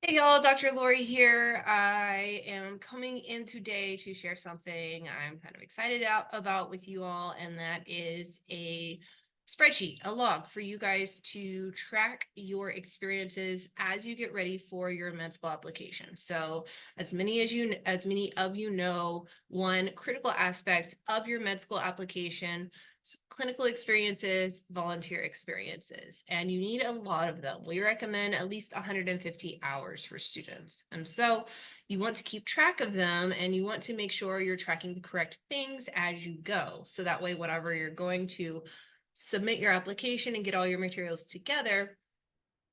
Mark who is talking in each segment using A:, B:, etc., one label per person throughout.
A: Hey y'all, Dr. Lori here. I am coming in today to share something I'm kind of excited about with you all, and that is a spreadsheet, a log for you guys to track your experiences as you get ready for your med school application. So as many of you know, one critical aspect of your med school application, clinical experiences, volunteer experiences, and you need a lot of them. We recommend at least 150 hours for students. And so you want to keep track of them, and you want to make sure you're tracking the correct things as you go. So that way, whatever you're going to submit your application and get all your materials together,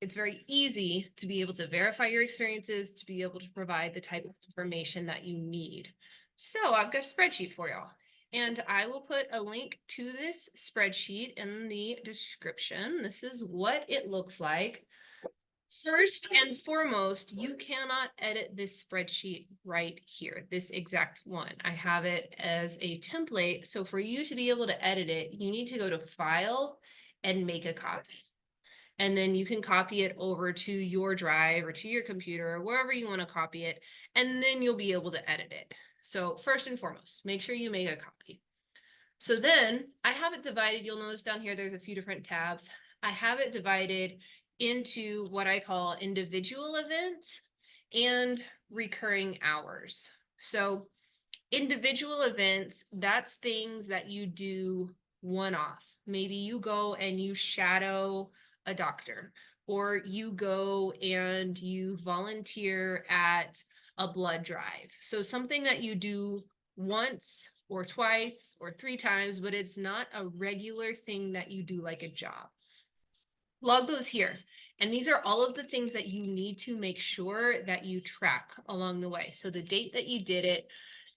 A: it's very easy to be able to verify your experiences, to be able to provide the type of information that you need. So I've got a spreadsheet for y'all. And I will put a link to this spreadsheet in the description. This is what it looks like. First and foremost, you cannot edit this spreadsheet right here, this exact one. I have it as a template. So for you to be able to edit it, you need to go to File and make a copy. And then you can copy it over to your drive or to your computer or wherever you want to copy it. And then you'll be able to edit it. So first and foremost, make sure you make a copy. So then I have it divided. You'll notice down here, there's a few different tabs. I have it divided into what I call individual events and recurring hours. So individual events, that's things that you do one-off. Maybe you go and you shadow a doctor, or you go and you volunteer at a blood drive. So something that you do once or twice or 3 times, but it's not a regular thing that you do like a job. Log those here. And these are all of the things that you need to make sure that you track along the way. So the date that you did it,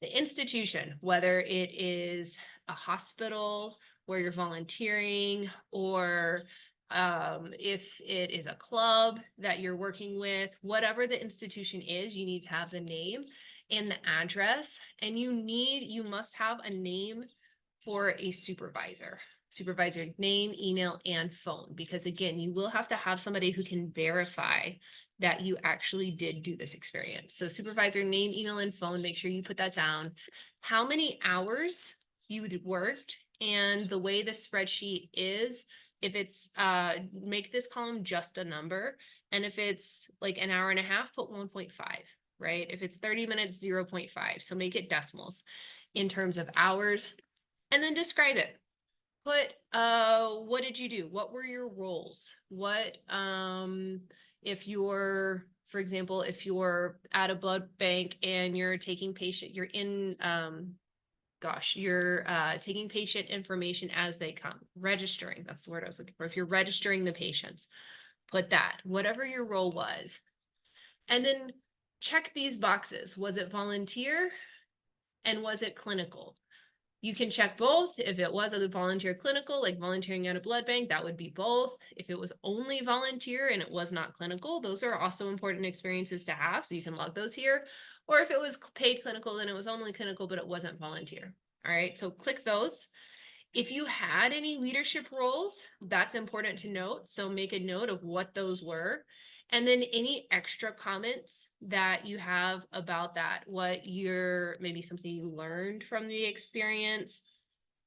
A: the institution, whether it is a hospital where you're volunteering, or if it is a club that you're working with, whatever the institution is, you need to have the name and the address, and you must have a name for a supervisor name, email, and phone, because again, you will have to have somebody who can verify that you actually did do this experience. So supervisor name, email, and phone, make sure you put that down. How many hours you worked, and the way the spreadsheet is, if it's, make this column just a number, and if it's like an hour and a half, put 1.5, right? If it's 30 minutes, 0.5, so make it decimals in terms of hours, and then describe it. Put, what did you do? What were your roles? What, if you're, for example, if you're at a blood bank and you're taking patient, you're in, you're taking patient information as they come, registering, that's the word I was looking for. If you're registering the patients, put that, whatever your role was. And then check these boxes. Was it volunteer? And was it clinical? You can check both. If it was a volunteer clinical, like volunteering at a blood bank, that would be both. If it was only volunteer and it was not clinical, those are also important experiences to have, so you can log those here. Or if it was paid clinical, then it was only clinical, but it wasn't volunteer. All right, so click those. If you had any leadership roles, that's important to note. So make a note of what those were. And then any extra comments that you have about that, what you're, maybe something you learned from the experience,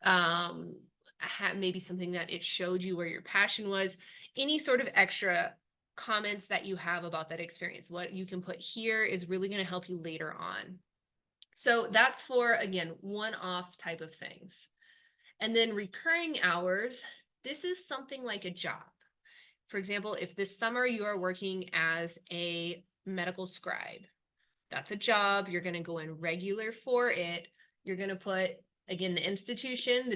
A: maybe something that it showed you where your passion was, any sort of extra comments that you have about that experience. What you can put here is really going to help you later on. So that's for, again, one-off type of things. And then recurring hours, this is something like a job. For example, if this summer you are working as a medical scribe, that's a job. You're going to go in regular for it. You're going to put, again, the institution,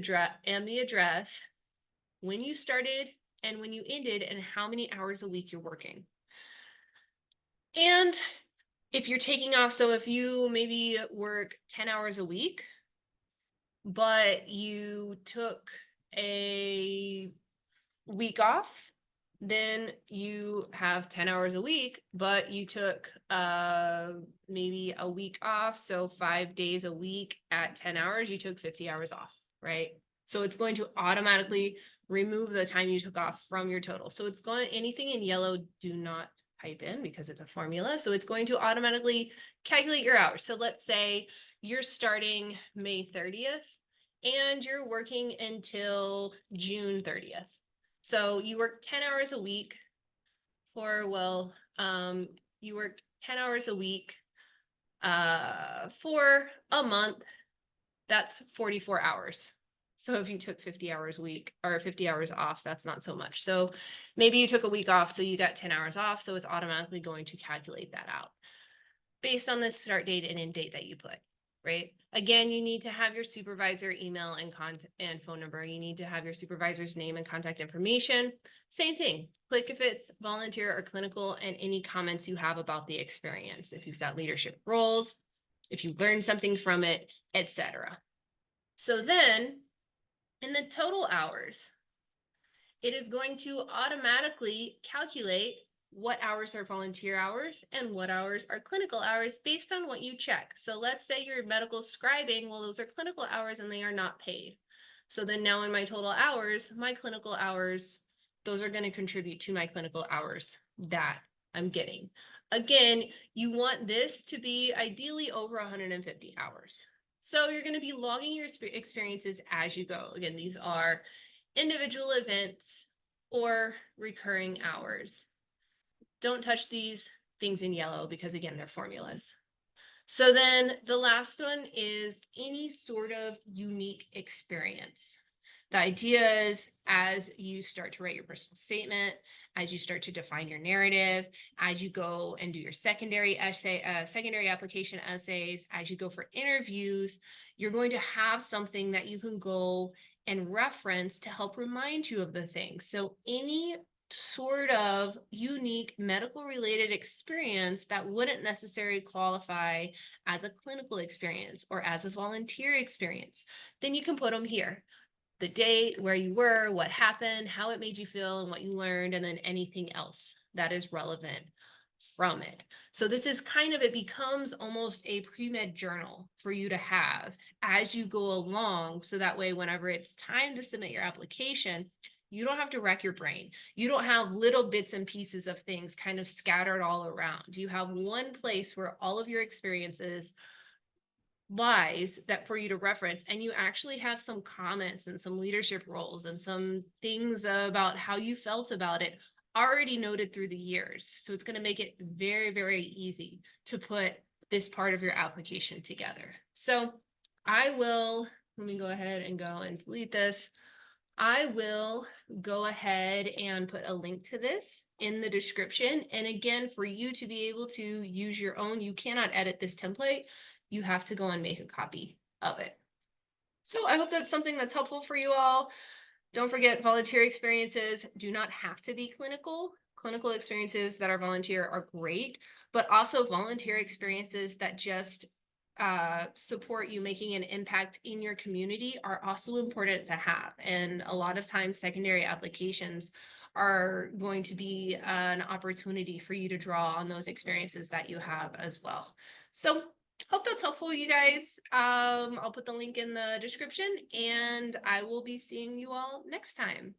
A: and the address, when you started and when you ended, and how many hours a week you're working. And if you're taking off, so if you maybe work 10 hours a week, but you took a week off, then you have 10 hours a week, but you took maybe a week off. So 5 days a week at 10 hours, you took 50 hours off, right? So it's going to automatically remove the time you took off from your total. So it's going, anything in yellow, do not type in because it's a formula. So it's going to automatically calculate your hours. So let's say you're starting May 30th and you're working until June 30th. So you work 10 hours a week for, well, you worked 10 hours a week for a month. That's 44 hours. So if you took 50 hours a week or 50 hours off, that's not so much. So maybe you took a week off, so you got 10 hours off. So it's automatically going to calculate that out based on the start date and end date that you put, right? Again, you need to have your supervisor email and phone number. You need to have your supervisor's name and contact information. Same thing. Click if it's volunteer or clinical and any comments you have about the experience. If you've got leadership roles, if you learned something from it, etc. So then in the total hours, it is going to automatically calculate what hours are volunteer hours and what hours are clinical hours based on what you check. So let's say you're medical scribing, well, those are clinical hours and they are not paid. So then now in my total hours, my clinical hours, those are going to contribute to my clinical hours that I'm getting. Again, you want this to be ideally over 150 hours. So you're going to be logging your experiences as you go. Again, these are individual events or recurring hours. Don't touch these things in yellow because again, they're formulas. So then the last one is any sort of unique experience. The idea is as you start to write your personal statement, as you start to define your narrative, as you go and do your secondary application essays, as you go for interviews, you're going to have something that you can go and reference to help remind you of the things. So any sort of unique medical related experience that wouldn't necessarily qualify as a clinical experience or as a volunteer experience, then you can put them here. The date, where you were, what happened, how it made you feel, and what you learned, and then anything else that is relevant from it. So this is kind of, it becomes almost a pre-med journal for you to have as you go along. So that way, whenever it's time to submit your application, you don't have to wreck your brain. You don't have little bits and pieces of things kind of scattered all around. You have one place where all of your experiences lies that for you to reference, and you actually have some comments and some leadership roles and some things about how you felt about it already noted through the years. So it's going to make it very, very easy to put this part of your application together. So let me go ahead and go and delete this. I will go ahead and put a link to this in the description. And again, for you to be able to use your own, you cannot edit this template. You have to go and make a copy of it. So I hope that's something that's helpful for you all. Don't forget, volunteer experiences do not have to be clinical. Clinical experiences that are volunteer are great, but also volunteer experiences that just support you making an impact in your community are also important to have. And a lot of times secondary applications are going to be an opportunity for you to draw on those experiences that you have as well. So hope that's helpful, you guys. I'll put the link in the description and I will be seeing you all next time.